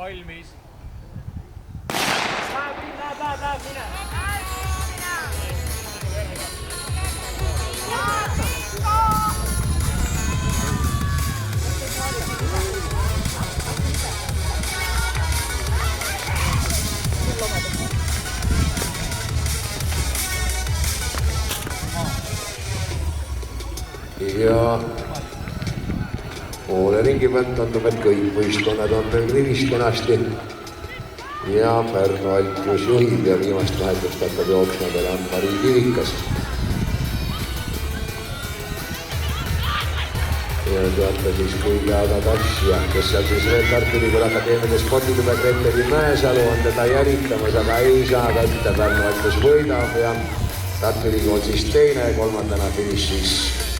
valmis. Läheb, mine. Ja poole ringi pealt tundub, et kõik võistkonnad on veel rivis kenasti. Ja Pärnu Alpius juhib ja viimast vahetust hakkab jooksma peale Ann-Mari Kivikas. Ja teate siis kuigi aga Tassja, kes seal siis veel Tartu Ülikooli Akadeemia sporditube Greteli Mäesalu on teda jälitamas, aga ei saa kätte. Pärnu Alpius võidab ja Tartu Ülikool siis teine, kolmandana finišis